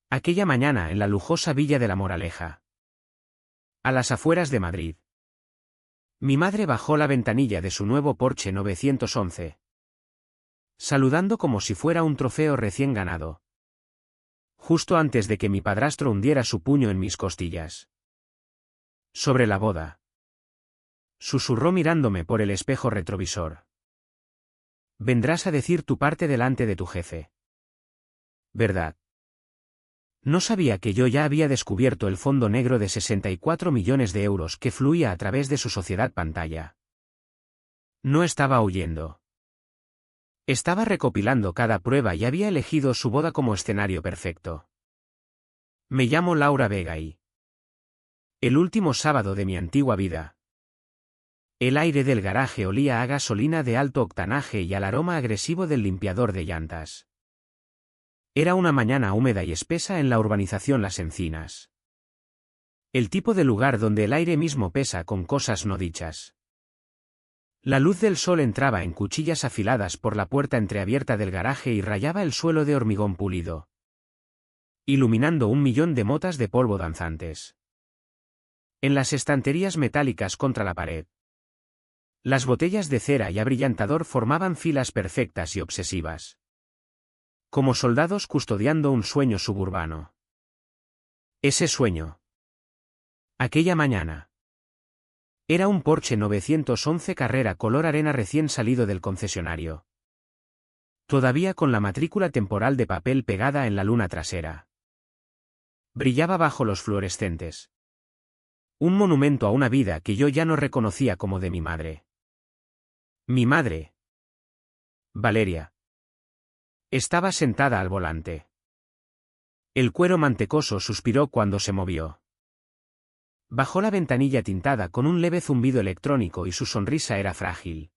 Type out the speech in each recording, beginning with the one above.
Aquella mañana en la lujosa villa de La Moraleja, a las afueras de Madrid. Mi madre bajó la ventanilla de su nuevo Porsche 911, saludando como si fuera un trofeo recién ganado, justo antes de que mi padrastro hundiera su puño en mis costillas. Sobre la boda, susurró mirándome por el espejo retrovisor. Vendrás a decir tu parte delante de tu jefe. ¿Verdad? No sabía que yo ya había descubierto el fondo negro de 64 millones de euros que fluía a través de su sociedad pantalla. No estaba huyendo. Estaba recopilando cada prueba y había elegido su boda como escenario perfecto. Me llamo Laura Vega y... El último sábado de mi antigua vida. El aire del garaje olía a gasolina de alto octanaje y al aroma agresivo del limpiador de llantas. Era una mañana húmeda y espesa en la urbanización Las Encinas. El tipo de lugar donde el aire mismo pesa con cosas no dichas. La luz del sol entraba en cuchillas afiladas por la puerta entreabierta del garaje y rayaba el suelo de hormigón pulido, iluminando 1.000.000 de motas de polvo danzantes. En las estanterías metálicas contra la pared, las botellas de cera y abrillantador formaban filas perfectas y obsesivas, como soldados custodiando un sueño suburbano. Ese sueño. Aquella mañana. Era un Porsche 911 Carrera color arena recién salido del concesionario, todavía con la matrícula temporal de papel pegada en la luna trasera. Brillaba bajo los fluorescentes. Un monumento a una vida que yo ya no reconocía como de mi madre. Mi madre, Valeria, estaba sentada al volante. El cuero mantecoso suspiró cuando se movió. Bajó la ventanilla tintada con un leve zumbido electrónico y su sonrisa era frágil.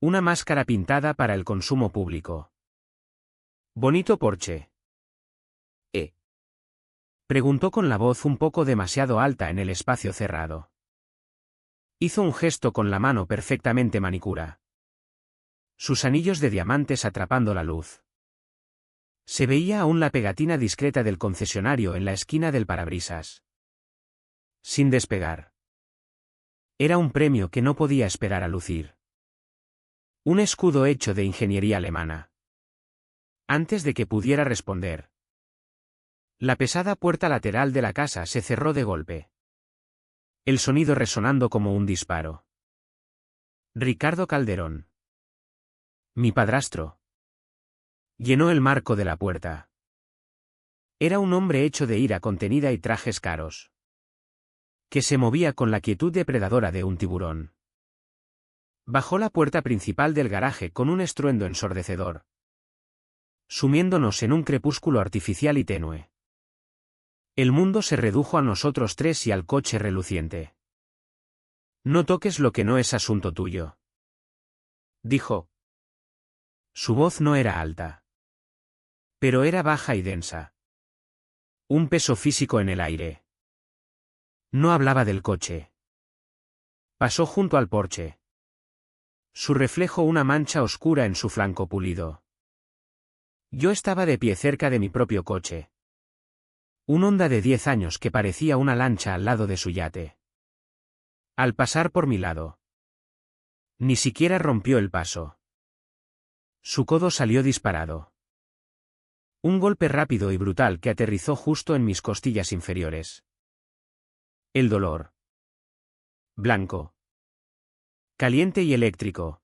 Una máscara pintada para el consumo público. Bonito Porsche. Preguntó con la voz un poco demasiado alta en el espacio cerrado. Hizo un gesto con la mano perfectamente manicura. Sus anillos de diamantes atrapando la luz. Se veía aún la pegatina discreta del concesionario en la esquina del parabrisas. Sin despegar. Era un premio que no podía esperar a lucir. Un escudo hecho de ingeniería alemana. Antes de que pudiera responder, la pesada puerta lateral de la casa se cerró de golpe. El sonido resonando como un disparo. Ricardo Calderón. Mi padrastro. Llenó el marco de la puerta. Era un hombre hecho de ira contenida y trajes caros, que se movía con la quietud depredadora de un tiburón. Bajó la puerta principal del garaje con un estruendo ensordecedor, sumiéndonos en un crepúsculo artificial y tenue. El mundo se redujo a nosotros tres y al coche reluciente. No toques lo que no es asunto tuyo, dijo. Su voz no era alta, pero era baja y densa. Un peso físico en el aire. No hablaba del coche. Pasó junto al Porsche. Su reflejo una mancha oscura en su flanco pulido. Yo estaba de pie cerca de mi propio coche. Un Honda de 10 años que parecía una lancha al lado de su yate. Al pasar por mi lado, ni siquiera rompió el paso. Su codo salió disparado. Un golpe rápido y brutal que aterrizó justo en mis costillas inferiores. El dolor. Blanco, caliente y eléctrico,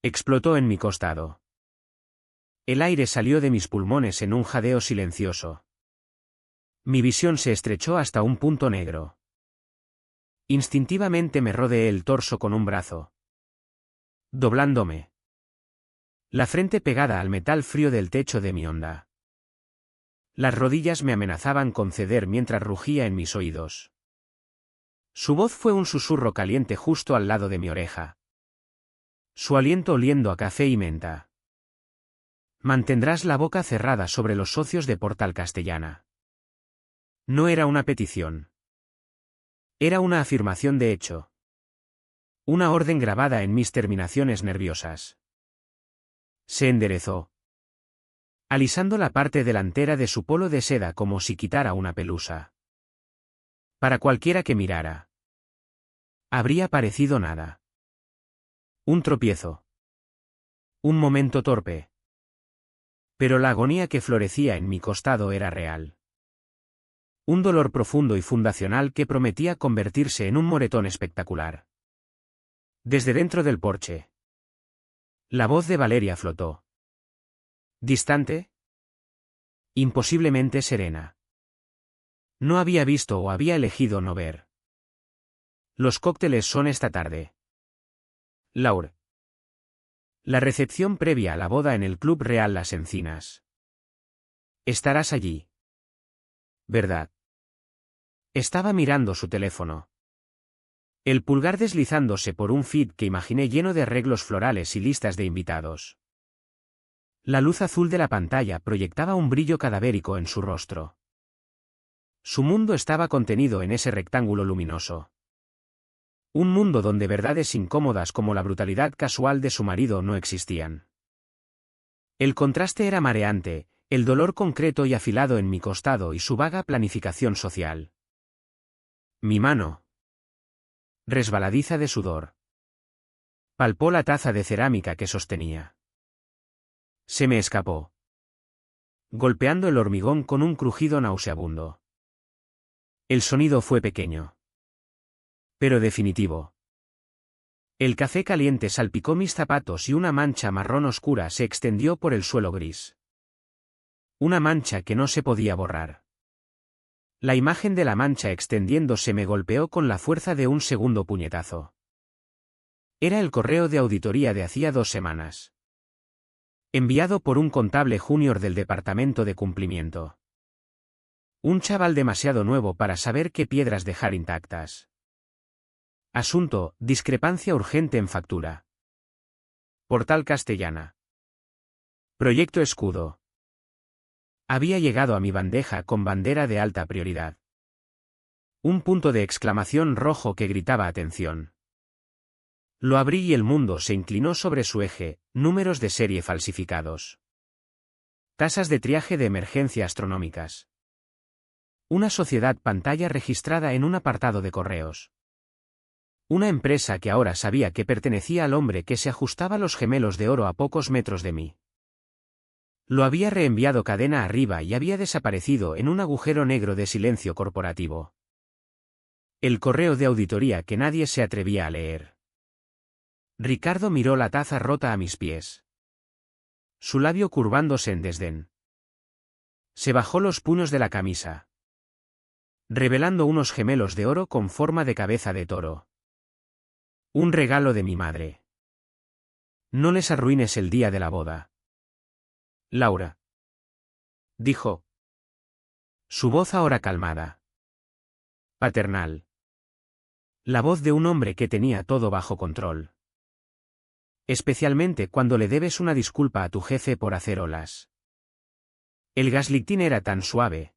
explotó en mi costado. El aire salió de mis pulmones en un jadeo silencioso. Mi visión se estrechó hasta un punto negro. Instintivamente me rodeé el torso con un brazo, doblándome. La frente pegada al metal frío del techo de mi Honda. Las rodillas me amenazaban con ceder mientras rugía en mis oídos. Su voz fue un susurro caliente justo al lado de mi oreja. Su aliento oliendo a café y menta. Mantendrás la boca cerrada sobre los socios de Portal Castellana. No era una petición. Era una afirmación de hecho. Una orden grabada en mis terminaciones nerviosas. Se enderezó. alisando la parte delantera de su polo de seda como si quitara una pelusa. Para cualquiera que mirara, habría parecido nada. Un tropiezo. Un momento torpe. Pero la agonía que florecía en mi costado era real. Un dolor profundo y fundacional que prometía convertirse en un moretón espectacular. Desde dentro del porche, la voz de Valeria flotó. Distante. Imposiblemente serena. No había visto o había elegido no ver. Los cócteles son esta tarde. Laure. La recepción previa a la boda en el Club Real Las Encinas. Estarás allí. ¿Verdad? Estaba mirando su teléfono. El pulgar deslizándose por un feed que imaginé lleno de arreglos florales y listas de invitados. La luz azul de la pantalla proyectaba un brillo cadavérico en su rostro. Su mundo estaba contenido en ese rectángulo luminoso. Un mundo donde verdades incómodas como la brutalidad casual de su marido no existían. El contraste era mareante, el dolor concreto y afilado en mi costado y su vaga planificación social. Mi mano, resbaladiza de sudor, palpó la taza de cerámica que sostenía. Se me escapó, golpeando el hormigón con un crujido nauseabundo. El sonido fue pequeño, pero definitivo. El café caliente salpicó mis zapatos y una mancha marrón oscura se extendió por el suelo gris. Una mancha que no se podía borrar. La imagen de la mancha extendiéndose me golpeó con la fuerza de un segundo puñetazo. Era el correo de auditoría de hacía 2 semanas. Enviado por un contable junior del departamento de cumplimiento. Un chaval demasiado nuevo para saber qué piedras dejar intactas. Asunto: discrepancia urgente en factura. Portal Castellana. Proyecto Escudo. Había llegado a mi bandeja con bandera de alta prioridad. Un punto de exclamación rojo que gritaba atención. Lo abrí y el mundo se inclinó sobre su eje, números de serie falsificados. Tasas de triaje de emergencia astronómicas. Una sociedad pantalla registrada en un apartado de correos. Una empresa que ahora sabía que pertenecía al hombre que se ajustaba los gemelos de oro a pocos metros de mí. Lo había reenviado cadena arriba y había desaparecido en un agujero negro de silencio corporativo. El correo de auditoría que nadie se atrevía a leer. Ricardo miró la taza rota a mis pies. Su labio curvándose en desdén. Se bajó los puños de la camisa, revelando unos gemelos de oro con forma de cabeza de toro. Un regalo de mi madre. No les arruines el día de la boda. Laura. Dijo. Su voz ahora calmada. Paternal. La voz de un hombre que tenía todo bajo control. Especialmente cuando le debes una disculpa a tu jefe por hacer olas. El gaslighting era tan suave,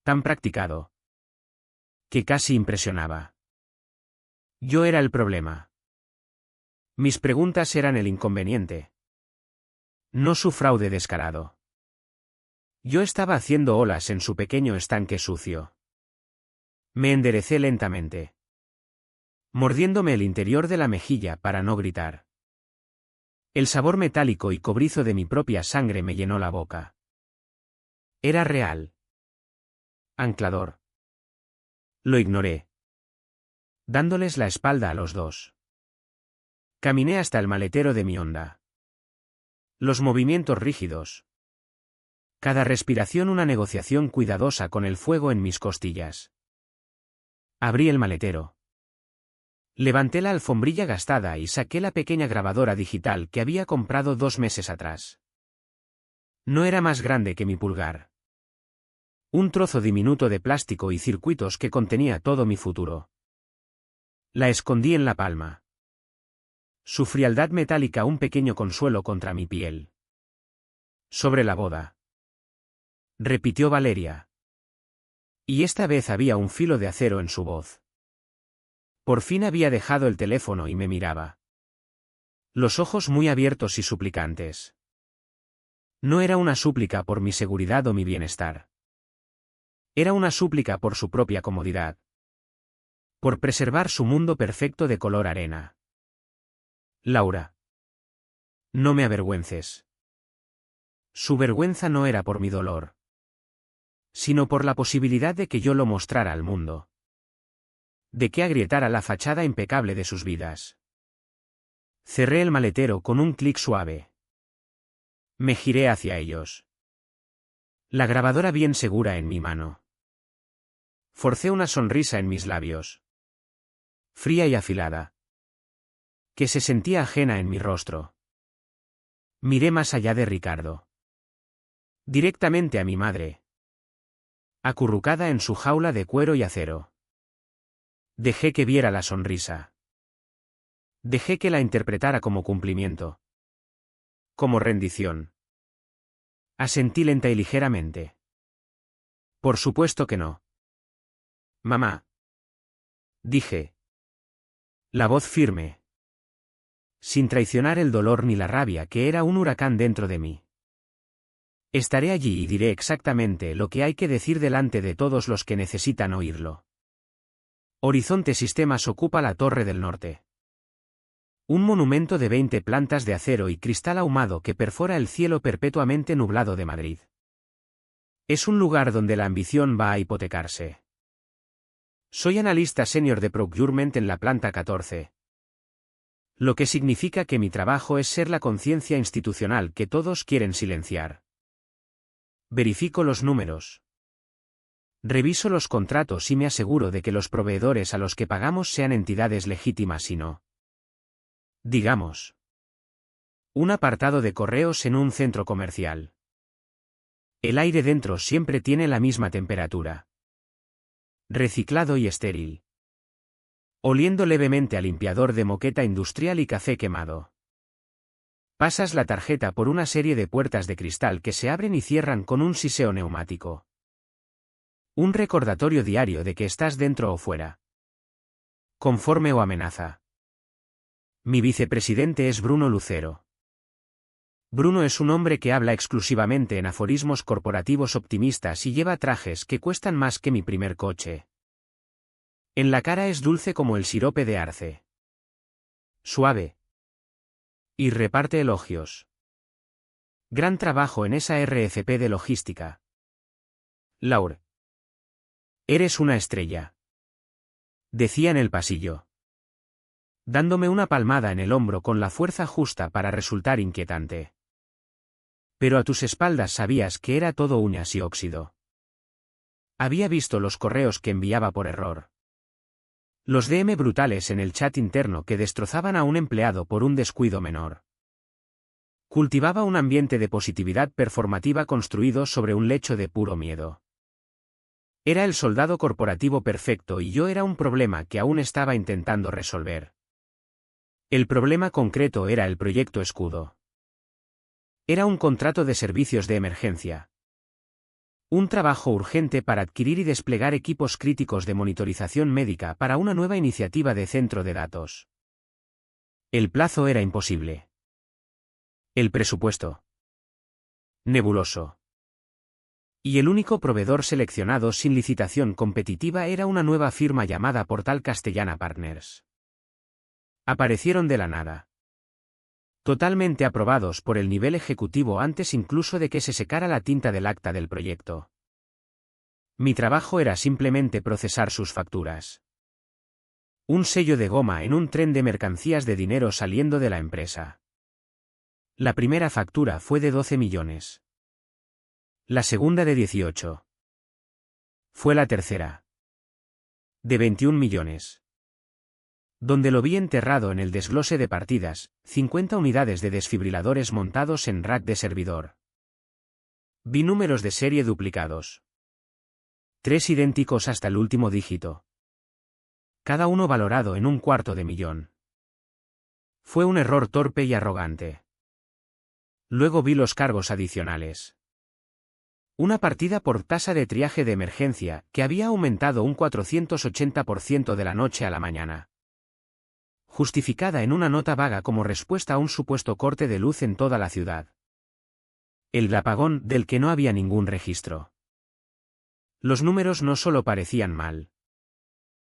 tan practicado, que casi impresionaba. Yo era el problema. Mis preguntas eran el inconveniente. No su fraude descarado. Yo estaba haciendo olas en su pequeño estanque sucio. Me enderecé lentamente, mordiéndome el interior de la mejilla para no gritar. El sabor metálico y cobrizo de mi propia sangre me llenó la boca. Era real. Anclador. Lo ignoré, dándoles la espalda a los dos. Caminé hasta el maletero de mi Honda. Los movimientos rígidos. Cada respiración una negociación cuidadosa con el fuego en mis costillas. Abrí el maletero. Levanté la alfombrilla gastada y saqué la pequeña grabadora digital que había comprado 2 meses atrás. No era más grande que mi pulgar. Un trozo diminuto de plástico y circuitos que contenía todo mi futuro. La escondí en la palma. Su frialdad metálica un pequeño consuelo contra mi piel. Sobre la boda. Repitió Valeria. Y esta vez había un filo de acero en su voz. Por fin había dejado el teléfono y me miraba. Los ojos muy abiertos y suplicantes. No era una súplica por mi seguridad o mi bienestar. Era una súplica por su propia comodidad. Por preservar su mundo perfecto de color arena. Laura. No me avergüences. Su vergüenza no era por mi dolor, sino por la posibilidad de que yo lo mostrara al mundo. De que agrietara la fachada impecable de sus vidas. Cerré el maletero con un clic suave. Me giré hacia ellos. La grabadora bien segura en mi mano. Forcé una sonrisa en mis labios. Fría y afilada. Que se sentía ajena en mi rostro. Miré más allá de Ricardo. Directamente a mi madre. Acurrucada en su jaula de cuero y acero. Dejé que viera la sonrisa. Dejé que la interpretara como cumplimiento. Como rendición. Asentí lenta y ligeramente. Por supuesto que no. Mamá. Dije. La voz firme. Sin traicionar el dolor ni la rabia que era un huracán dentro de mí. Estaré allí y diré exactamente lo que hay que decir delante de todos los que necesitan oírlo. Horizonte Sistemas ocupa la Torre del Norte. Un monumento de 20 plantas de acero y cristal ahumado que perfora el cielo perpetuamente nublado de Madrid. Es un lugar donde la ambición va a hipotecarse. Soy analista senior de procurement en la planta 14. Lo que significa que mi trabajo es ser la conciencia institucional que todos quieren silenciar. Verifico los números. Reviso los contratos y me aseguro de que los proveedores a los que pagamos sean entidades legítimas y no. Digamos. Un apartado de correos en un centro comercial. El aire dentro siempre tiene la misma temperatura. Reciclado y estéril. Oliendo levemente a limpiador de moqueta industrial y café quemado. Pasas la tarjeta por una serie de puertas de cristal que se abren y cierran con un siseo neumático. Un recordatorio diario de que estás dentro o fuera. Conforme o amenaza. Mi vicepresidente es Bruno Lucero. Bruno es un hombre que habla exclusivamente en aforismos corporativos optimistas y lleva trajes que cuestan más que mi primer coche. En la cara es dulce como el sirope de arce. Suave. Y reparte elogios. Gran trabajo en esa RFP de logística. Laura. Eres una estrella. Decía en el pasillo. Dándome una palmada en el hombro con la fuerza justa para resultar inquietante. Pero a tus espaldas sabías que era todo uñas y óxido. Había visto los correos que enviaba por error. Los DM brutales en el chat interno que destrozaban a un empleado por un descuido menor. Cultivaba un ambiente de positividad performativa construido sobre un lecho de puro miedo. Era el soldado corporativo perfecto y yo era un problema que aún estaba intentando resolver. El problema concreto era el proyecto Escudo. Era un contrato de servicios de emergencia. Un trabajo urgente para adquirir y desplegar equipos críticos de monitorización médica para una nueva iniciativa de centro de datos. El plazo era imposible. El presupuesto. Nebuloso. Y el único proveedor seleccionado sin licitación competitiva era una nueva firma llamada Portal Castellana Partners. Aparecieron de la nada. Totalmente aprobados por el nivel ejecutivo antes incluso de que se secara la tinta del acta del proyecto. Mi trabajo era simplemente procesar sus facturas. Un sello de goma en un tren de mercancías de dinero saliendo de la empresa. La primera factura fue de 12 millones. La segunda de 18. Fue la tercera. De 21 millones. Donde lo vi enterrado en el desglose de partidas, 50 unidades de desfibriladores montados en rack de servidor. Vi números de serie duplicados. 3 idénticos hasta el último dígito. Cada uno valorado en $250,000. Fue un error torpe y arrogante. Luego vi los cargos adicionales. Una partida por tasa de triaje de emergencia, que había aumentado un 480% de la noche a la mañana. Justificada en una nota vaga como respuesta a un supuesto corte de luz en toda la ciudad. El apagón del que no había ningún registro. Los números no solo parecían mal.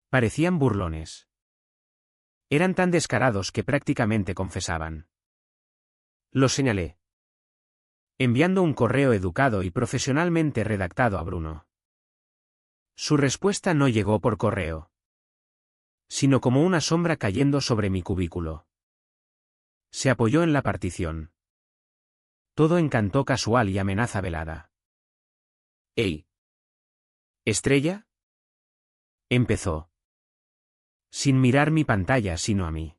Parecían burlones. Eran tan descarados que prácticamente confesaban. Los señalé. Enviando un correo educado y profesionalmente redactado a Bruno. Su respuesta no llegó por correo, sino como una sombra cayendo sobre mi cubículo. Se apoyó en la partición. Todo encantó casual y amenaza velada. «¡Ey! ¿Estrella?» empezó. Sin mirar mi pantalla sino a mí.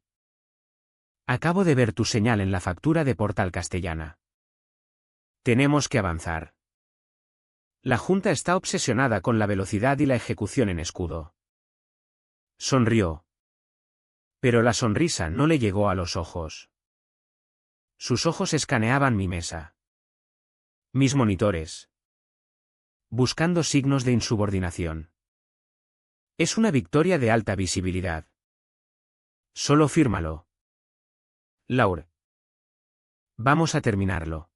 «Acabo de ver tu señal en la factura de Portal Castellana. Tenemos que avanzar. La Junta está obsesionada con la velocidad y la ejecución en escudo». Sonrió. Pero la sonrisa no le llegó a los ojos. Sus ojos escaneaban mi mesa. Mis monitores. Buscando signos de insubordinación. Es una victoria de alta visibilidad. Solo fírmalo. Laure. Vamos a terminarlo.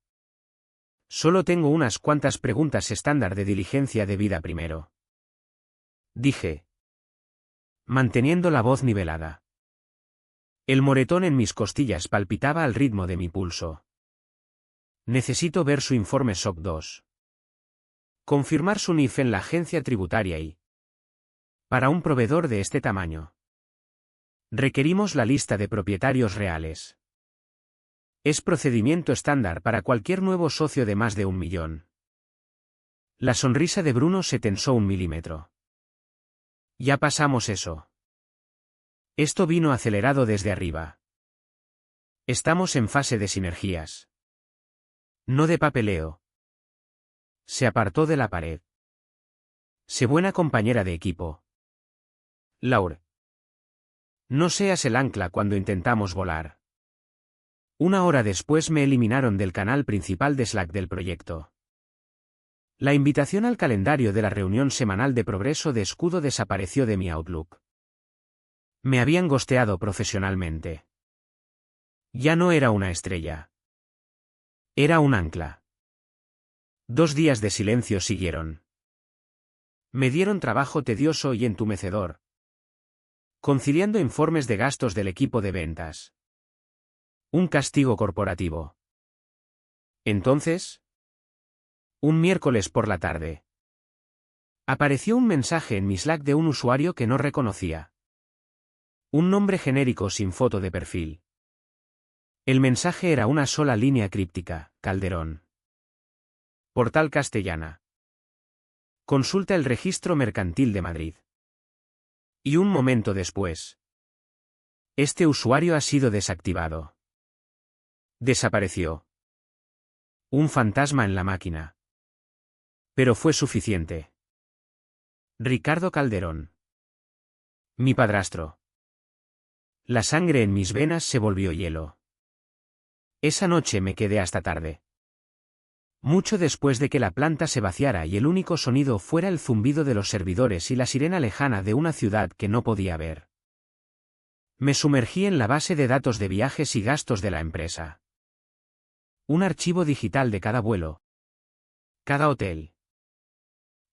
Solo tengo unas cuantas preguntas estándar de diligencia debida primero. Dije, manteniendo la voz nivelada. El moretón en mis costillas palpitaba al ritmo de mi pulso. Necesito ver su informe SOC 2. Confirmar su NIF en la agencia tributaria y... Para un proveedor de este tamaño. Requerimos la lista de propietarios reales. Es procedimiento estándar para cualquier nuevo socio de más de 1 millón. La sonrisa de Bruno se tensó 1 milímetro. Ya pasamos eso. Esto vino acelerado desde arriba. Estamos en fase de sinergias. No de papeleo. Se apartó de la pared. Sé buena compañera de equipo. Laure. No seas el ancla cuando intentamos volar. 1 hora después me eliminaron del canal principal de Slack del proyecto. La invitación al calendario de la reunión semanal de progreso de escudo desapareció de mi Outlook. Me habían ghosteado profesionalmente. Ya no era una estrella. Era un ancla. 2 días de silencio siguieron. Me dieron trabajo tedioso y entumecedor. Conciliando informes de gastos del equipo de ventas. Un castigo corporativo. Entonces, un miércoles por la tarde, apareció un mensaje en mi Slack de un usuario que no reconocía. Un nombre genérico sin foto de perfil. El mensaje era una sola línea críptica: Calderón. Portal Castellana. Consulta el registro mercantil de Madrid. Y un momento después. Este usuario ha sido desactivado. Desapareció. Un fantasma en la máquina. Pero fue suficiente. Ricardo Calderón. Mi padrastro. La sangre en mis venas se volvió hielo. Esa noche me quedé hasta tarde. Mucho después de que la planta se vaciara y el único sonido fuera el zumbido de los servidores y la sirena lejana de una ciudad que no podía ver. Me sumergí en la base de datos de viajes y gastos de la empresa. Un archivo digital de cada vuelo. Cada hotel.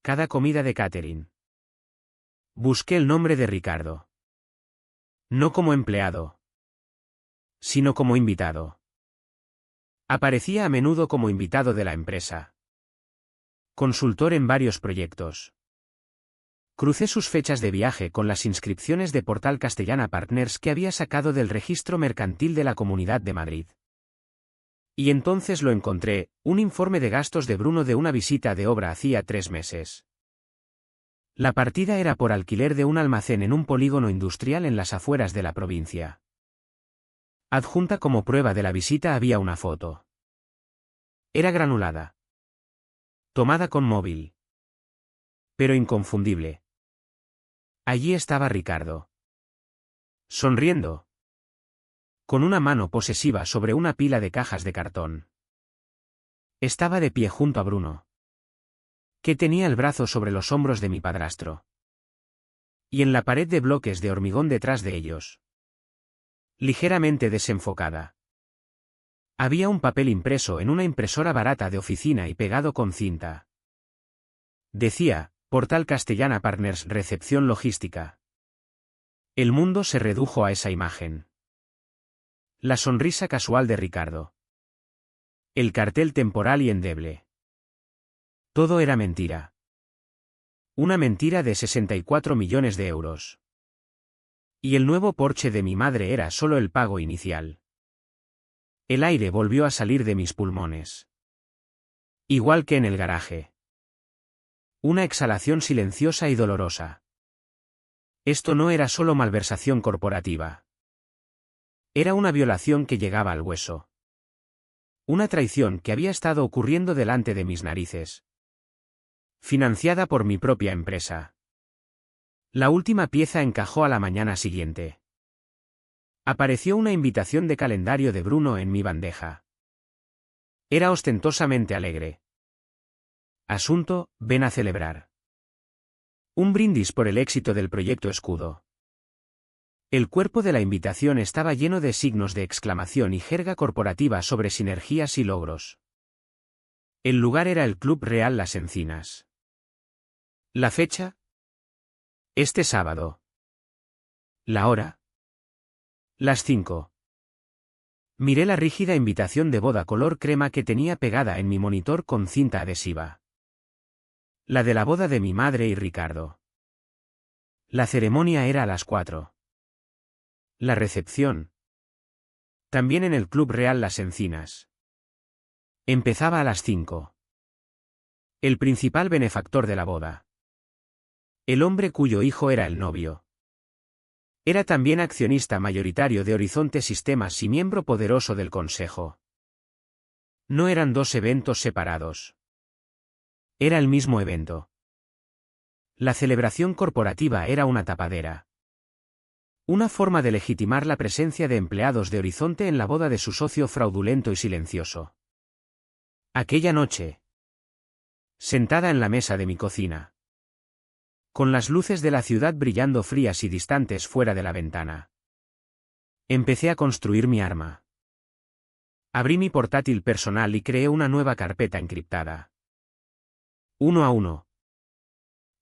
Cada comida de catering. Busqué el nombre de Ricardo. No como empleado, sino como invitado. Aparecía a menudo como invitado de la empresa. Consultor en varios proyectos. Crucé sus fechas de viaje con las inscripciones de Portal Castellana Partners que había sacado del registro mercantil de la Comunidad de Madrid. Y entonces lo encontré, un informe de gastos de Bruno de una visita de obra hacía 3 meses. La partida era por alquiler de un almacén en un polígono industrial en las afueras de la provincia. Adjunta como prueba de la visita había una foto. Era granulada. Tomada con móvil. Pero inconfundible. Allí estaba Ricardo. Sonriendo. Con una mano posesiva sobre una pila de cajas de cartón. Estaba de pie junto a Bruno, que tenía el brazo sobre los hombros de mi padrastro. Y en la pared de bloques de hormigón detrás de ellos. Ligeramente desenfocada. Había un papel impreso en una impresora barata de oficina y pegado con cinta. Decía, Portal Castellana Partners Recepción Logística. El mundo se redujo a esa imagen. La sonrisa casual de Ricardo. El cartel temporal y endeble. Todo era mentira. Una mentira de 64 millones de euros. Y el nuevo Porsche de mi madre era solo el pago inicial. El aire volvió a salir de mis pulmones. Igual que en el garaje. Una exhalación silenciosa y dolorosa. Esto no era solo malversación corporativa. Era una violación que llegaba al hueso. Una traición que había estado ocurriendo delante de mis narices. Financiada por mi propia empresa. La última pieza encajó a la mañana siguiente. Apareció una invitación de calendario de Bruno en mi bandeja. Era ostentosamente alegre. Asunto, ven a celebrar. Un brindis por el éxito del proyecto Escudo. El cuerpo de la invitación estaba lleno de signos de exclamación y jerga corporativa sobre sinergias y logros. El lugar era el Club Real Las Encinas. ¿La fecha? Este sábado. ¿La hora? Las 5. Miré la rígida invitación de boda color crema que tenía pegada en mi monitor con cinta adhesiva. La de la boda de mi madre y Ricardo. La ceremonia era a las 4. La recepción. También en el Club Real Las Encinas. Empezaba a las 5. El principal benefactor de la boda. El hombre cuyo hijo era el novio. Era también accionista mayoritario de Horizonte Sistemas y miembro poderoso del consejo. No eran dos eventos separados. Era el mismo evento. La celebración corporativa era una tapadera. Una forma de legitimar la presencia de empleados de Horizonte en la boda de su socio fraudulento y silencioso. Aquella noche. Sentada en la mesa de mi cocina. Con las luces de la ciudad brillando frías y distantes fuera de la ventana. Empecé a construir mi arma. Abrí mi portátil personal y creé una nueva carpeta encriptada. Uno a uno.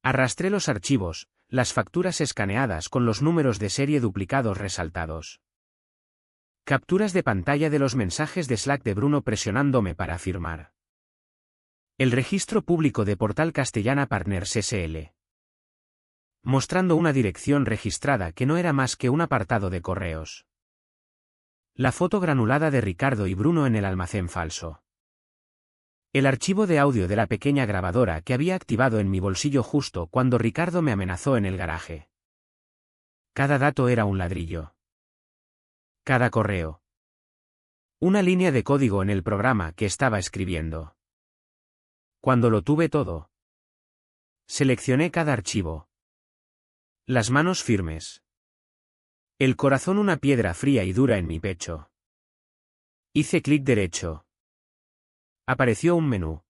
Arrastré los archivos, las facturas escaneadas con los números de serie duplicados resaltados. Capturas de pantalla de los mensajes de Slack de Bruno presionándome para firmar. El registro público de Portal Castellana Partners S.L. Mostrando una dirección registrada que no era más que un apartado de correos. La foto granulada de Ricardo y Bruno en el almacén falso. El archivo de audio de la pequeña grabadora que había activado en mi bolsillo justo cuando Ricardo me amenazó en el garaje. Cada dato era un ladrillo. Cada correo. Una línea de código en el programa que estaba escribiendo. Cuando lo tuve todo. Seleccioné cada archivo. Las manos firmes. El corazón una piedra fría y dura en mi pecho. Hice clic derecho. Apareció un menú.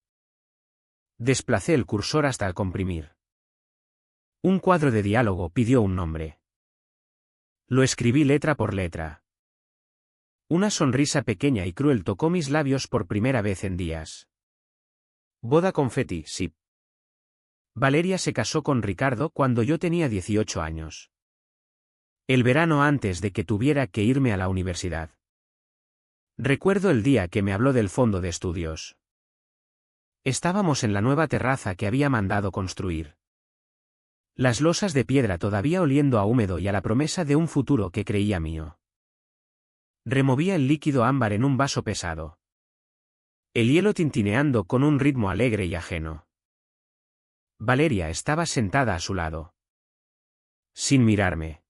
Desplacé el cursor hasta comprimir. Un cuadro de diálogo pidió un nombre. Lo escribí letra por letra. Una sonrisa pequeña y cruel tocó mis labios por primera vez en días. Boda confeti, sí. Valeria se casó con Ricardo cuando yo tenía 18 años. El verano antes de que tuviera que irme a la universidad. Recuerdo el día que me habló del fondo de estudios. Estábamos en la nueva terraza que había mandado construir. Las losas de piedra todavía oliendo a húmedo y a la promesa de un futuro que creía mío. Removía el líquido ámbar en un vaso pesado. El hielo tintineando con un ritmo alegre y ajeno. Valeria estaba sentada a su lado. Sin mirarme.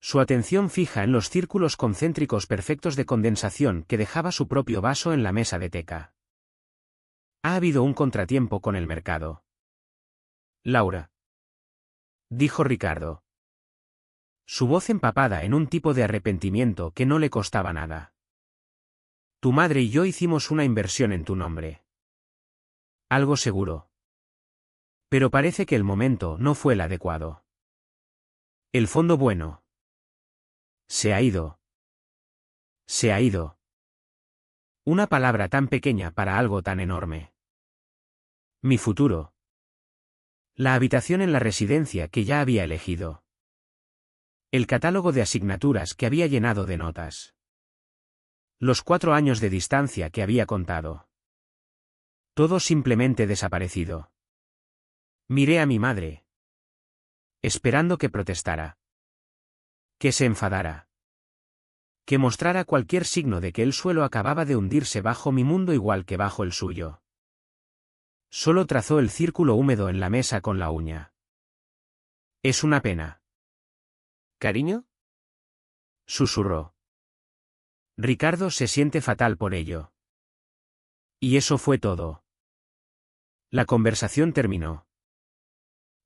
Su atención fija en los círculos concéntricos perfectos de condensación que dejaba su propio vaso en la mesa de teca. Ha habido un contratiempo con el mercado. Laura. Dijo Ricardo. Su voz empapada en un tipo de arrepentimiento que no le costaba nada. Tu madre y yo hicimos una inversión en tu nombre. Algo seguro. Pero parece que el momento no fue el adecuado. El fondo bueno. Se ha ido. Se ha ido. Una palabra tan pequeña para algo tan enorme. Mi futuro. La habitación en la residencia que ya había elegido. El catálogo de asignaturas que había llenado de notas. Los 4 años de distancia que había contado. Todo simplemente desaparecido. Miré a mi madre. Esperando que protestara. Que se enfadara. Que mostrara cualquier signo de que el suelo acababa de hundirse bajo mi mundo igual que bajo el suyo. Solo trazó el círculo húmedo en la mesa con la uña. Es una pena. ¿Cariño? Susurró. Ricardo se siente fatal por ello. Y eso fue todo. La conversación terminó.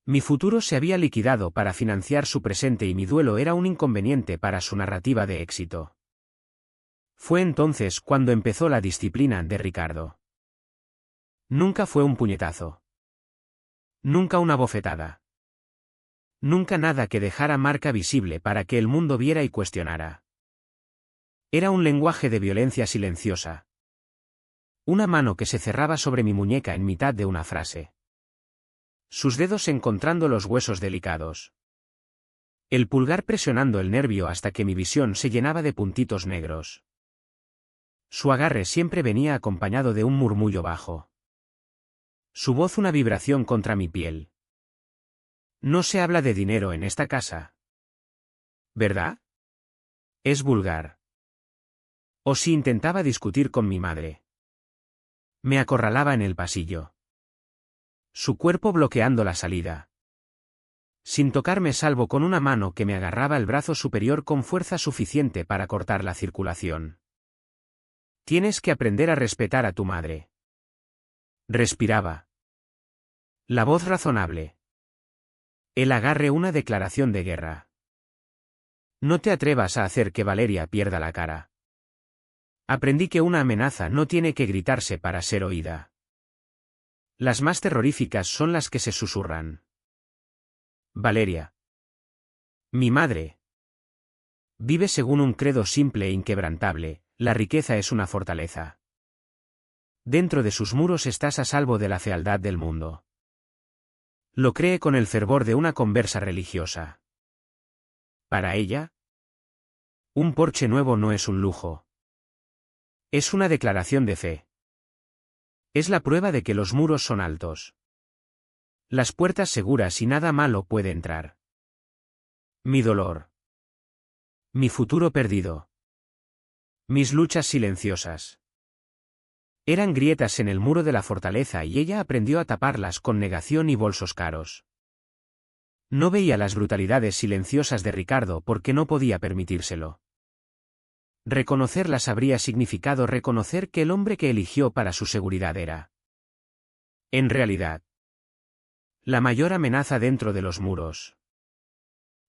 Mi futuro se había liquidado para financiar su presente y mi duelo era un inconveniente para su narrativa de éxito. Fue entonces cuando empezó la disciplina de Ricardo. Nunca fue un puñetazo. Nunca una bofetada. Nunca nada que dejara marca visible para que el mundo viera y cuestionara. Era un lenguaje de violencia silenciosa. Una mano que se cerraba sobre mi muñeca en mitad de una frase. Sus dedos encontrando los huesos delicados. El pulgar presionando el nervio hasta que mi visión se llenaba de puntitos negros. Su agarre siempre venía acompañado de un murmullo bajo. Su voz una vibración contra mi piel. No se habla de dinero en esta casa. ¿Verdad? Es vulgar. O si intentaba discutir con mi madre. Me acorralaba en el pasillo. Su cuerpo bloqueando la salida. Sin tocarme salvo con una mano que me agarraba el brazo superior con fuerza suficiente para cortar la circulación. Tienes que aprender a respetar a tu madre. Respiraba. La voz razonable. El agarre una declaración de guerra. No te atrevas a hacer que Valeria pierda la cara. Aprendí que una amenaza no tiene que gritarse para ser oída. Las más terroríficas son las que se susurran. Valeria. Mi madre. Vive según un credo simple e inquebrantable, la riqueza es una fortaleza. Dentro de sus muros estás a salvo de la fealdad del mundo. Lo cree con el fervor de una conversa religiosa. Para ella, un porche nuevo no es un lujo. Es una declaración de fe. Es la prueba de que los muros son altos. Las puertas seguras y nada malo puede entrar. Mi dolor. Mi futuro perdido. Mis luchas silenciosas. Eran grietas en el muro de la fortaleza y ella aprendió a taparlas con negación y bolsos caros. No veía las brutalidades silenciosas de Ricardo porque no podía permitírselo. Reconocerlas habría significado reconocer que el hombre que eligió para su seguridad era, en realidad, la mayor amenaza dentro de los muros.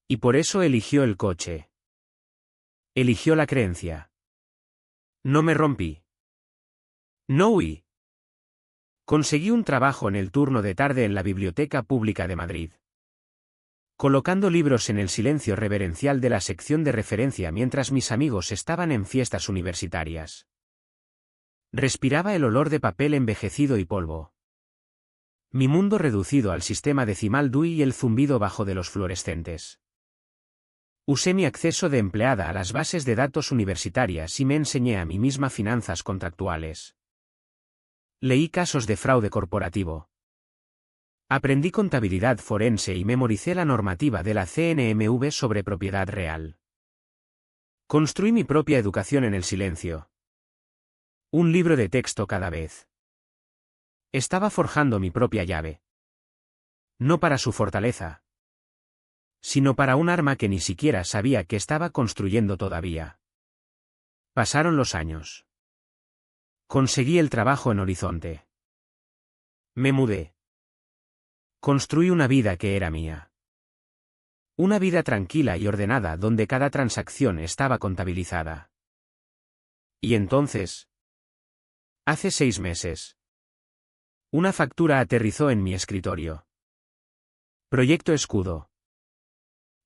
Y por eso eligió el coche. Eligió la creencia. No me rompí. No huí. Conseguí un trabajo en el turno de tarde en la Biblioteca Pública de Madrid. Colocando libros en el silencio reverencial de la sección de referencia mientras mis amigos estaban en fiestas universitarias. Respiraba el olor de papel envejecido y polvo. Mi mundo reducido al sistema decimal Dewey y el zumbido bajo de los fluorescentes. Usé mi acceso de empleada a las bases de datos universitarias y me enseñé a mí misma finanzas contractuales. Leí casos de fraude corporativo. Aprendí contabilidad forense y memoricé la normativa de la CNMV sobre propiedad real. Construí mi propia educación en el silencio. Un libro de texto cada vez. Estaba forjando mi propia llave. No para su fortaleza, sino para un arma que ni siquiera sabía que estaba construyendo todavía. Pasaron los años. Conseguí el trabajo en Horizonte. Me mudé. Construí una vida que era mía. Una vida tranquila y ordenada donde cada transacción estaba contabilizada. Y entonces, hace 6 meses, una factura aterrizó en mi escritorio. Proyecto Escudo.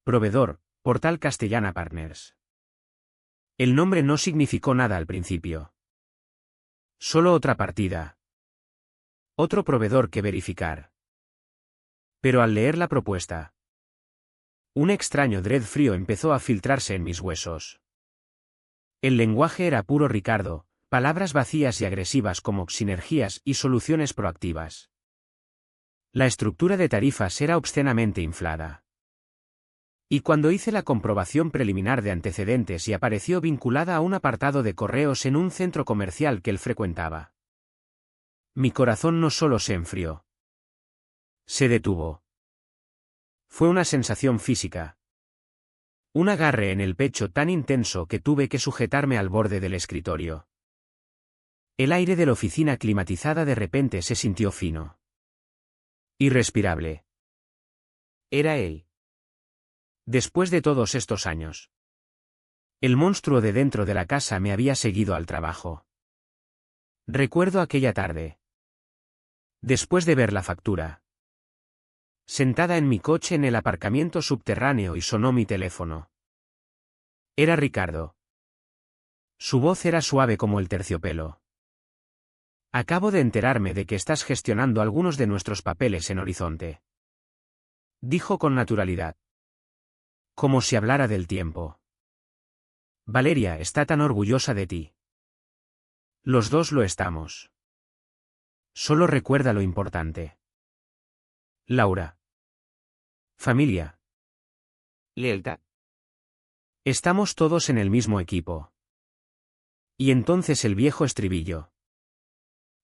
Proveedor, Portal Castellana Partners. El nombre no significó nada al principio. Solo otra partida. Otro proveedor que verificar. Pero al leer la propuesta, un extraño dread frío empezó a filtrarse en mis huesos. El lenguaje era puro Ricardo, palabras vacías y agresivas como sinergias y soluciones proactivas. La estructura de tarifas era obscenamente inflada. Y cuando hice la comprobación preliminar de antecedentes y apareció vinculada a un apartado de correos en un centro comercial que él frecuentaba, mi corazón no solo se enfrió, se detuvo. Fue una sensación física. Un agarre en el pecho tan intenso que tuve que sujetarme al borde del escritorio. El aire de la oficina climatizada de repente se sintió fino. Irrespirable. Era él. Después de todos estos años, el monstruo de dentro de la casa me había seguido al trabajo. Recuerdo aquella tarde. Después de ver la factura, sentada en mi coche en el aparcamiento subterráneo y sonó mi teléfono. Era Ricardo. Su voz era suave como el terciopelo. Acabo de enterarme de que estás gestionando algunos de nuestros papeles en Horizonte. Dijo con naturalidad. Como si hablara del tiempo. Valeria está tan orgullosa de ti. Los dos lo estamos. Solo recuerda lo importante. Laura. Familia. Lealtad. Estamos todos en el mismo equipo. Y entonces el viejo estribillo.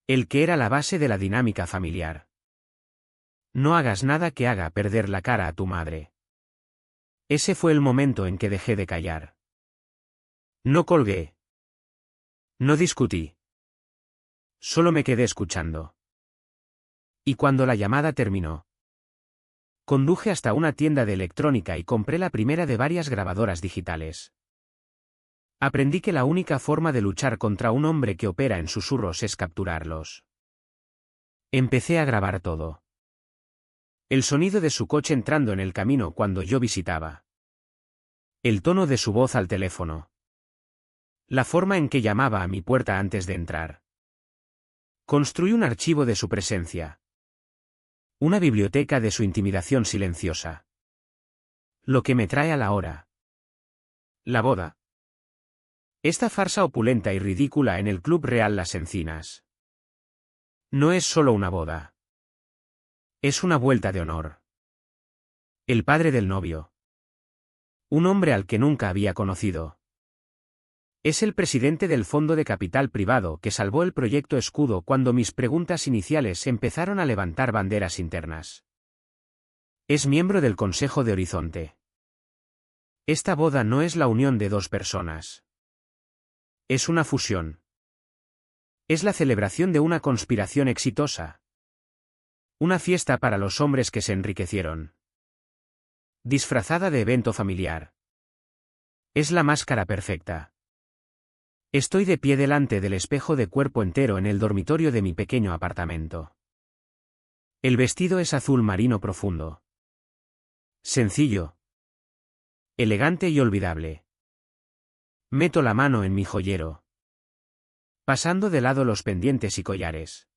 El que era la base de la dinámica familiar. No hagas nada que haga perder la cara a tu madre. Ese fue el momento en que dejé de callar. No colgué. No discutí. Solo me quedé escuchando. Y cuando la llamada terminó, conduje hasta una tienda de electrónica y compré la primera de varias grabadoras digitales. Aprendí que la única forma de luchar contra un hombre que opera en susurros es capturarlos. Empecé a grabar todo. El sonido de su coche entrando en el camino cuando yo visitaba. El tono de su voz al teléfono. La forma en que llamaba a mi puerta antes de entrar. Construí un archivo de su presencia. Una biblioteca de su intimidación silenciosa. Lo que me trae a la hora. La boda. Esta farsa opulenta y ridícula en el Club Real Las Encinas. No es solo una boda. Es una vuelta de honor. El padre del novio. Un hombre al que nunca había conocido. Es el presidente del fondo de capital privado que salvó el proyecto Escudo cuando mis preguntas iniciales empezaron a levantar banderas internas. Es miembro del Consejo de Horizonte. Esta boda no es la unión de dos personas. Es una fusión. Es la celebración de una conspiración exitosa. Una fiesta para los hombres que se enriquecieron. Disfrazada de evento familiar. Es la máscara perfecta. Estoy de pie delante del espejo de cuerpo entero en el dormitorio de mi pequeño apartamento. El vestido es azul marino profundo. Sencillo. Elegante y olvidable. Meto la mano en mi joyero. Pasando de lado los pendientes y collares.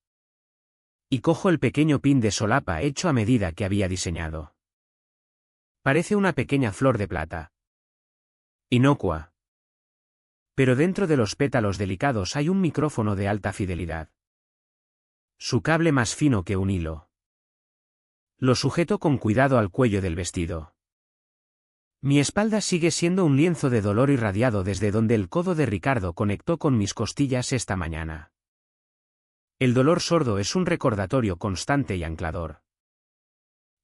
Y cojo el pequeño pin de solapa hecho a medida que había diseñado. Parece una pequeña flor de plata. Inocua. Pero dentro de los pétalos delicados hay un micrófono de alta fidelidad. Su cable más fino que un hilo. Lo sujeto con cuidado al cuello del vestido. Mi espalda sigue siendo un lienzo de dolor irradiado desde donde el codo de Ricardo conectó con mis costillas esta mañana. El dolor sordo es un recordatorio constante y anclador.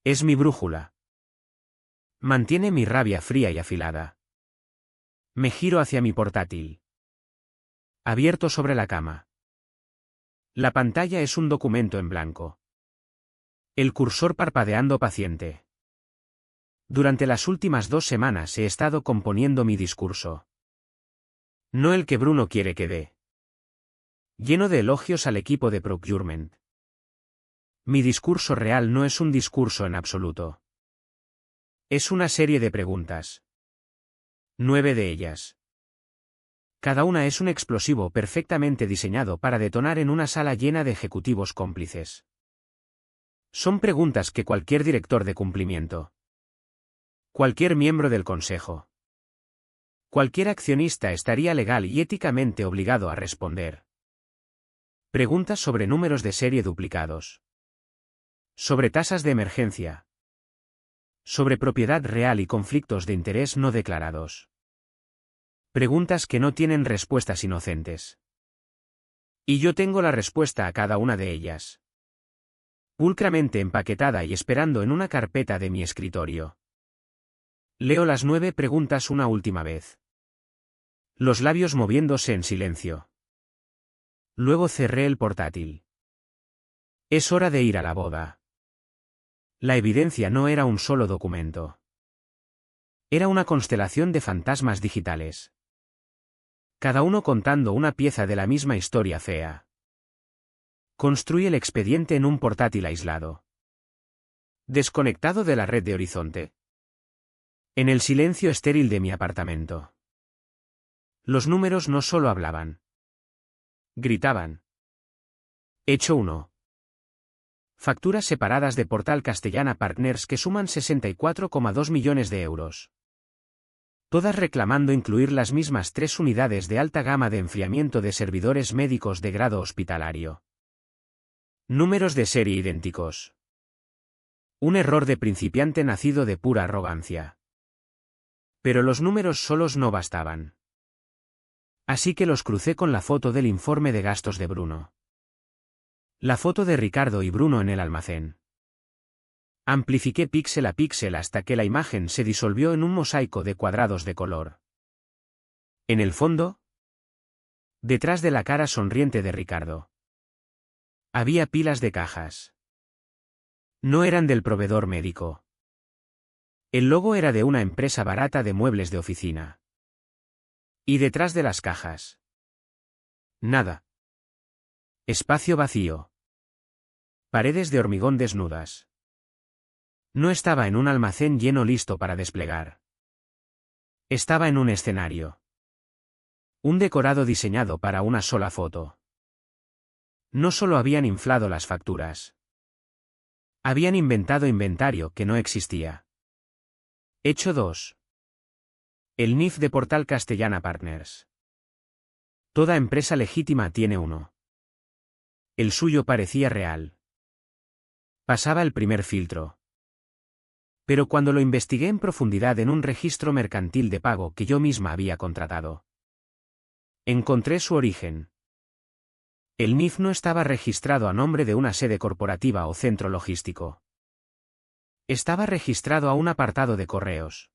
Es mi brújula. Mantiene mi rabia fría y afilada. Me giro hacia mi portátil. Abierto sobre la cama. La pantalla es un documento en blanco. El cursor parpadeando paciente. Durante las últimas 2 semanas he estado componiendo mi discurso. No el que Bruno quiere que dé. Lleno de elogios al equipo de procurement. Mi discurso real no es un discurso en absoluto. Es una serie de preguntas. 9 de ellas. Cada una es un explosivo perfectamente diseñado para detonar en una sala llena de ejecutivos cómplices. Son preguntas que cualquier director de cumplimiento, cualquier miembro del consejo, cualquier accionista estaría legal y éticamente obligado a responder. Preguntas sobre números de serie duplicados, sobre tasas de emergencia, sobre propiedad real y conflictos de interés no declarados. Preguntas que no tienen respuestas inocentes. Y yo tengo la respuesta a cada una de ellas. Pulcramente empaquetada y esperando en una carpeta de mi escritorio. Leo las 9 preguntas una última vez. Los labios moviéndose en silencio. Luego cerré el portátil. Es hora de ir a la boda. La evidencia no era un solo documento. Era una constelación de fantasmas digitales. Cada uno contando una pieza de la misma historia fea. Construí el expediente en un portátil aislado. Desconectado de la red de Horizonte. En el silencio estéril de mi apartamento. Los números no solo hablaban. Gritaban. Hecho 1. Facturas separadas de Portal Castellana Partners que suman 64,2 millones de euros. Todas reclamando incluir las mismas 3 unidades de alta gama de enfriamiento de servidores médicos de grado hospitalario. Números de serie idénticos. Un error de principiante nacido de pura arrogancia. Pero los números solos no bastaban. Así que los crucé con la foto del informe de gastos de Bruno. La foto de Ricardo y Bruno en el almacén. Amplifiqué píxel a píxel hasta que la imagen se disolvió en un mosaico de cuadrados de color. En el fondo, detrás de la cara sonriente de Ricardo, había pilas de cajas. No eran del proveedor médico. El logo era de una empresa barata de muebles de oficina. Y detrás de las cajas. Nada. Espacio vacío. Paredes de hormigón desnudas. No estaba en un almacén lleno listo para desplegar. Estaba en un escenario. Un decorado diseñado para una sola foto. No solo habían inflado las facturas. Habían inventado inventario que no existía. Hecho 2. El NIF de Portal Castellana Partners. Toda empresa legítima tiene uno. El suyo parecía real. Pasaba el primer filtro. Pero cuando lo investigué en profundidad en un registro mercantil de pago que yo misma había contratado, encontré su origen. El NIF no estaba registrado a nombre de una sede corporativa o centro logístico. Estaba registrado a un apartado de correos.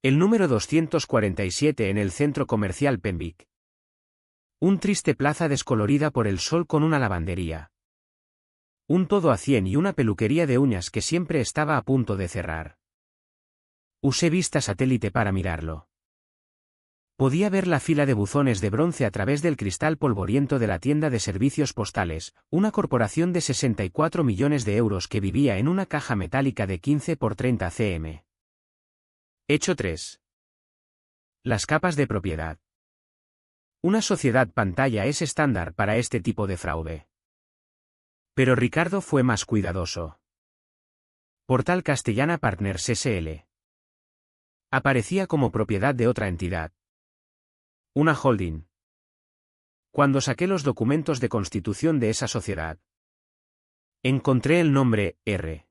El número 247 en el centro comercial Penvic. Un triste plaza descolorida por el sol con una lavandería. Un todo a 100 y una peluquería de uñas que siempre estaba a punto de cerrar. Usé vista satélite para mirarlo. Podía ver la fila de buzones de bronce a través del cristal polvoriento de la tienda de servicios postales, una corporación de 64 millones de euros que vivía en una caja metálica de 15 por 30 cm. Hecho 3. Las capas de propiedad. Una sociedad pantalla es estándar para este tipo de fraude. Pero Ricardo fue más cuidadoso. Portal Castellana Partners S.L. Aparecía como propiedad de otra entidad. Una holding. Cuando saqué los documentos de constitución de esa sociedad, encontré el nombre R.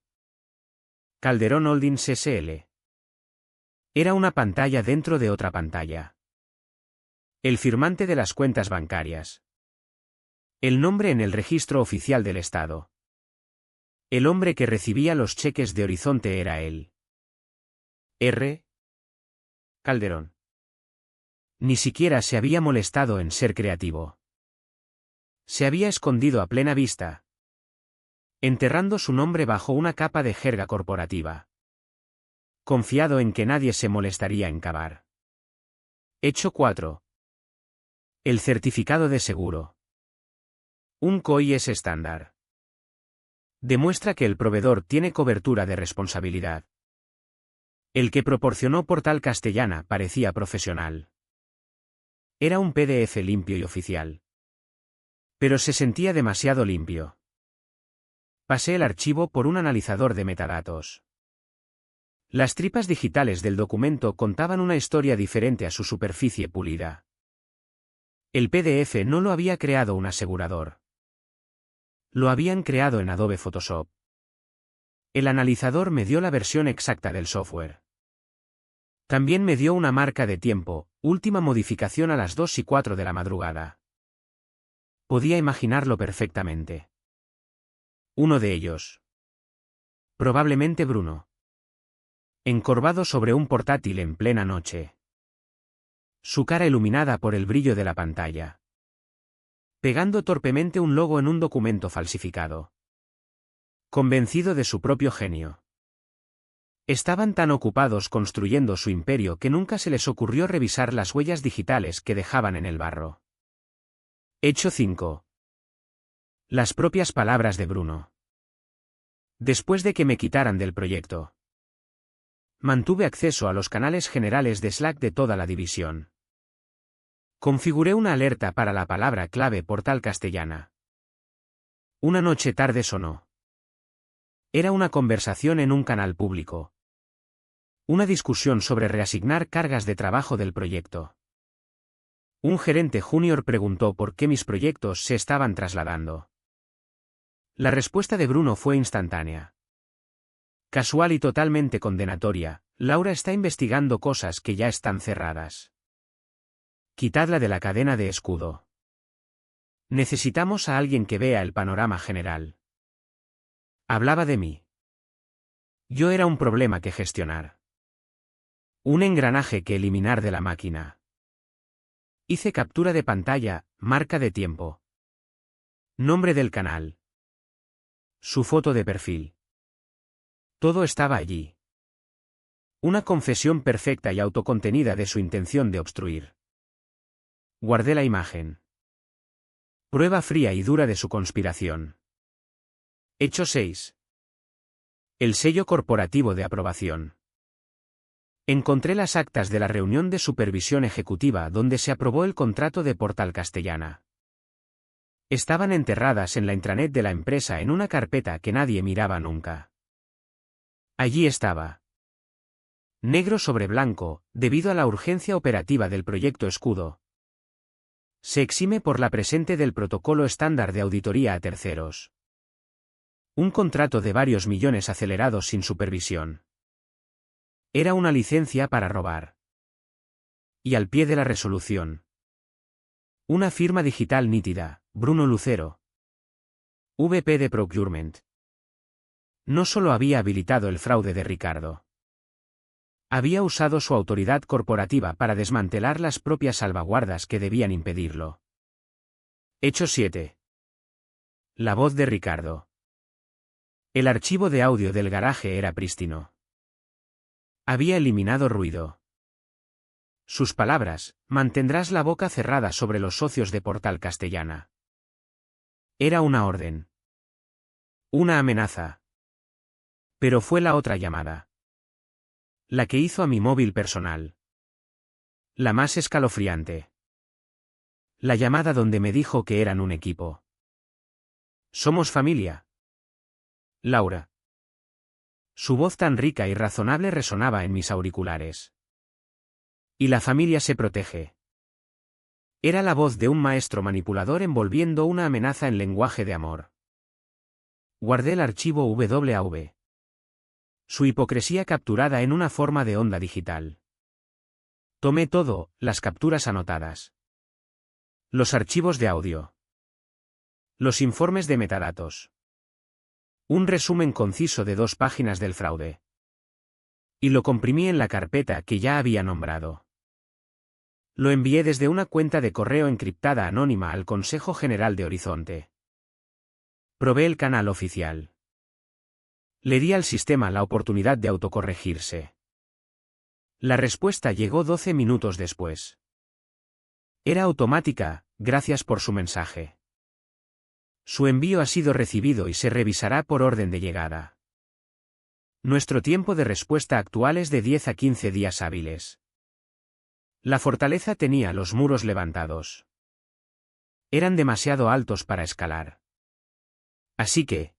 Calderón Holdings S.L. Era una pantalla dentro de otra pantalla. El firmante de las cuentas bancarias. El nombre en el registro oficial del Estado. El hombre que recibía los cheques de Horizonte era él. R. Calderón. Ni siquiera se había molestado en ser creativo. Se había escondido a plena vista, enterrando su nombre bajo una capa de jerga corporativa. Confiado en que nadie se molestaría en cavar. Hecho 4. El certificado de seguro. Un COI es estándar. Demuestra que el proveedor tiene cobertura de responsabilidad. El que proporcionó Portal Castellana parecía profesional. Era un PDF limpio y oficial. Pero se sentía demasiado limpio. Pasé el archivo por un analizador de metadatos. Las tripas digitales del documento contaban una historia diferente a su superficie pulida. El PDF no lo había creado un asegurador. Lo habían creado en Adobe Photoshop. El analizador me dio la versión exacta del software. También me dio una marca de tiempo, última modificación a las 2:04 de la madrugada. Podía imaginarlo perfectamente. Uno de ellos. Probablemente Bruno. Encorvado sobre un portátil en plena noche. Su cara iluminada por el brillo de la pantalla. Pegando torpemente un logo en un documento falsificado. Convencido de su propio genio. Estaban tan ocupados construyendo su imperio que nunca se les ocurrió revisar las huellas digitales que dejaban en el barro. Hecho 5. Las propias palabras de Bruno. Después de que me quitaran del proyecto, mantuve acceso a los canales generales de Slack de toda la división. Configuré una alerta para la palabra clave Portal Castellana. Una noche tarde sonó. Era una conversación en un canal público. Una discusión sobre reasignar cargas de trabajo del proyecto. Un gerente junior preguntó por qué mis proyectos se estaban trasladando. La respuesta de Bruno fue instantánea. Casual y totalmente condenatoria: Laura está investigando cosas que ya están cerradas. Quitadla de la cadena de escudo. Necesitamos a alguien que vea el panorama general. Hablaba de mí. Yo era un problema que gestionar. Un engranaje que eliminar de la máquina. Hice captura de pantalla, marca de tiempo. Nombre del canal. Su foto de perfil. Todo estaba allí. Una confesión perfecta y autocontenida de su intención de obstruir. Guardé la imagen. Prueba fría y dura de su conspiración. Hecho 6. El sello corporativo de aprobación. Encontré las actas de la reunión de supervisión ejecutiva donde se aprobó el contrato de Portal Castellana. Estaban enterradas en la intranet de la empresa en una carpeta que nadie miraba nunca. Allí estaba. Negro sobre blanco, debido a la urgencia operativa del proyecto Escudo. Se exime por la presente del protocolo estándar de auditoría a terceros. Un contrato de varios millones acelerados sin supervisión. Era una licencia para robar. Y al pie de la resolución. Una firma digital nítida: Bruno Lucero. VP de Procurement. No solo había habilitado el fraude de Ricardo. Había usado su autoridad corporativa para desmantelar las propias salvaguardas que debían impedirlo. Hecho 7. La voz de Ricardo. El archivo de audio del garaje era prístino. Había eliminado ruido. Sus palabras: mantendrás la boca cerrada sobre los socios de Portal Castellana. Era una orden. Una amenaza. Pero fue la otra llamada. La que hizo a mi móvil personal. La más escalofriante. La llamada donde me dijo que eran un equipo. Somos familia. Laura. Su voz tan rica y razonable resonaba en mis auriculares. Y la familia se protege. Era la voz de un maestro manipulador envolviendo una amenaza en lenguaje de amor. Guardé el archivo WAV. Su hipocresía capturada en una forma de onda digital. Tomé todo: las capturas anotadas. Los archivos de audio. Los informes de metadatos. Un resumen conciso de 2 páginas del fraude. Y lo comprimí en la carpeta que ya había nombrado. Lo envié desde una cuenta de correo encriptada anónima al Consejo General de Horizonte. Probé el canal oficial. Le di al sistema la oportunidad de autocorregirse. La respuesta llegó 12 minutos después. Era automática: gracias por su mensaje. Su envío ha sido recibido y se revisará por orden de llegada. Nuestro tiempo de respuesta actual es de 10 a 15 días hábiles. La fortaleza tenía los muros levantados. Eran demasiado altos para escalar. Así que...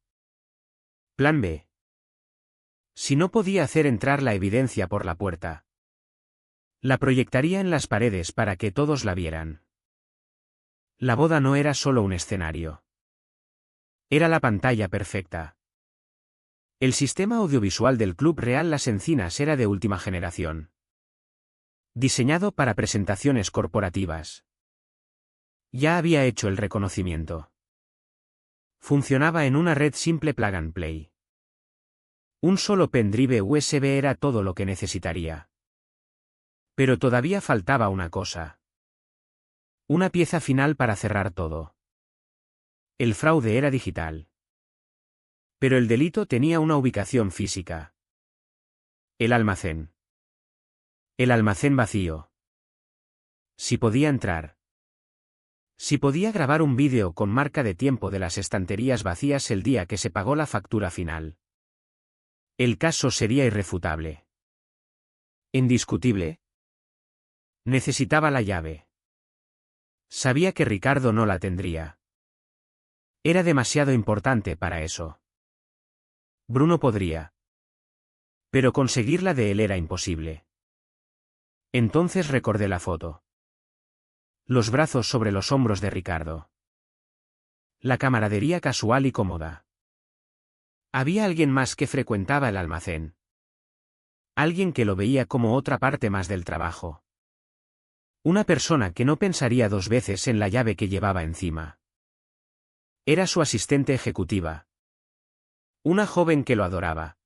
Plan B. Si no podía hacer entrar la evidencia por la puerta, la proyectaría en las paredes para que todos la vieran. La boda no era solo un escenario. Era la pantalla perfecta. El sistema audiovisual del Club Real Las Encinas era de última generación. Diseñado para presentaciones corporativas. Ya había hecho el reconocimiento. Funcionaba en una red simple plug and play. Un solo pendrive USB era todo lo que necesitaría. Pero todavía faltaba una cosa. Una pieza final para cerrar todo. El fraude era digital. Pero el delito tenía una ubicación física. El almacén. El almacén vacío. Si podía entrar. Si podía grabar un vídeo con marca de tiempo de las estanterías vacías el día que se pagó la factura final. El caso sería irrefutable. Indiscutible. Necesitaba la llave. Sabía que Ricardo no la tendría. Era demasiado importante para eso. Bruno podría. Pero conseguirla de él era imposible. Entonces recordé la foto. Los brazos sobre los hombros de Ricardo. La camaradería casual y cómoda. Había alguien más que frecuentaba el almacén. Alguien que lo veía como otra parte más del trabajo. Una persona que no pensaría dos veces en la llave que llevaba encima. Era su asistente ejecutiva. Una joven que lo adoraba.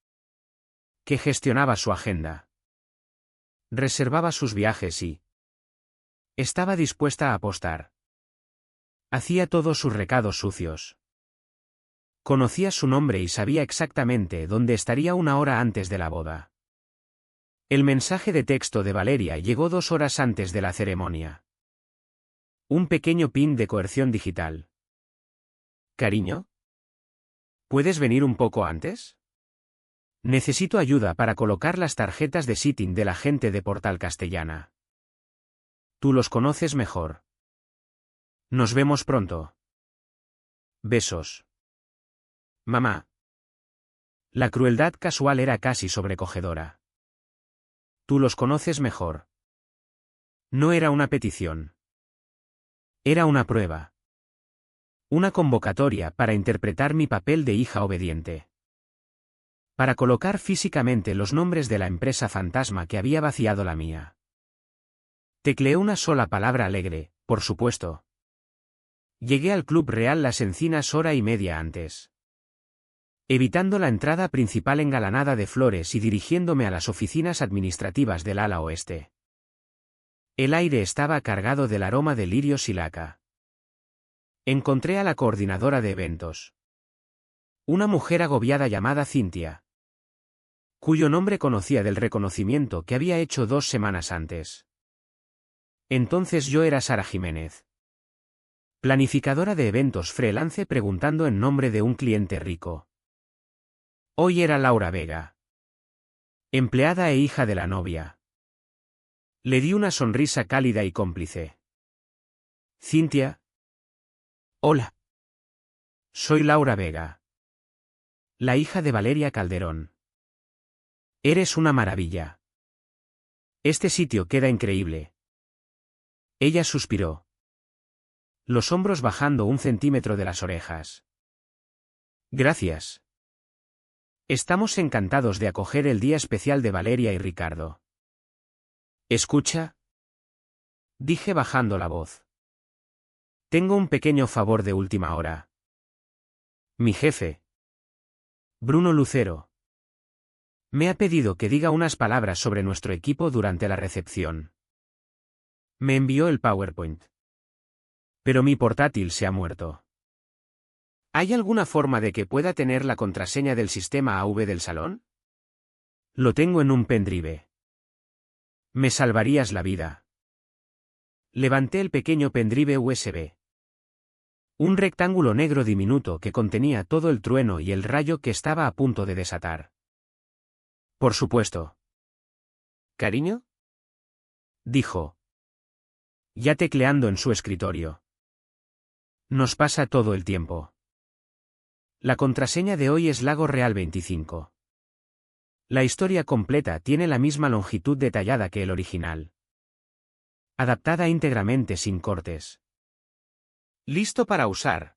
Que gestionaba su agenda. Reservaba sus viajes y... estaba dispuesta a apostar. Hacía todos sus recados sucios. Conocía su nombre y sabía exactamente dónde estaría una hora antes de la boda. El mensaje de texto de Valeria llegó 2 horas antes de la ceremonia. Un pequeño pin de coerción digital. Cariño, ¿puedes venir un poco antes? Necesito ayuda para colocar las tarjetas de sitting de la gente de Portal Castellana. Tú los conoces mejor. Nos vemos pronto. Besos. Mamá. La crueldad casual era casi sobrecogedora. Tú los conoces mejor. No era una petición. Era una prueba. Una convocatoria para interpretar mi papel de hija obediente. Para colocar físicamente los nombres de la empresa fantasma que había vaciado la mía. Tecleé una sola palabra alegre, por supuesto. Llegué al Club Real Las Encinas hora y media antes. Evitando la entrada principal engalanada de flores y dirigiéndome a las oficinas administrativas del ala oeste. El aire estaba cargado del aroma de lirios y laca. Encontré a la coordinadora de eventos. Una mujer agobiada llamada Cintia. Cuyo nombre conocía del reconocimiento que había hecho 2 semanas antes. Entonces yo era Sara Jiménez. Planificadora de eventos freelance preguntando en nombre de un cliente rico. Hoy era Laura Vega. Empleada e hija de la novia. Le di una sonrisa cálida y cómplice. Cintia. Hola. Soy Laura Vega. La hija de Valeria Calderón. Eres una maravilla. Este sitio queda increíble. Ella suspiró. Los hombros bajando 1 centímetro de las orejas. Gracias. Estamos encantados de acoger el día especial de Valeria y Ricardo. ¿Escucha? Dije bajando la voz. Tengo un pequeño favor de última hora. Mi jefe, Bruno Lucero, me ha pedido que diga unas palabras sobre nuestro equipo durante la recepción. Me envió el PowerPoint. Pero mi portátil se ha muerto. ¿Hay alguna forma de que pueda tener la contraseña del sistema AV del salón? Lo tengo en un pendrive. Me salvarías la vida. Levanté el pequeño pendrive USB. Un rectángulo negro diminuto que contenía todo el trueno y el rayo que estaba a punto de desatar. Por supuesto. ¿Cariño? Dijo, Ya tecleando en su escritorio. Nos pasa todo el tiempo. La contraseña de hoy es Lago Real 25. La historia completa tiene la misma longitud detallada que el original. Adaptada íntegramente sin cortes. Listo para usar.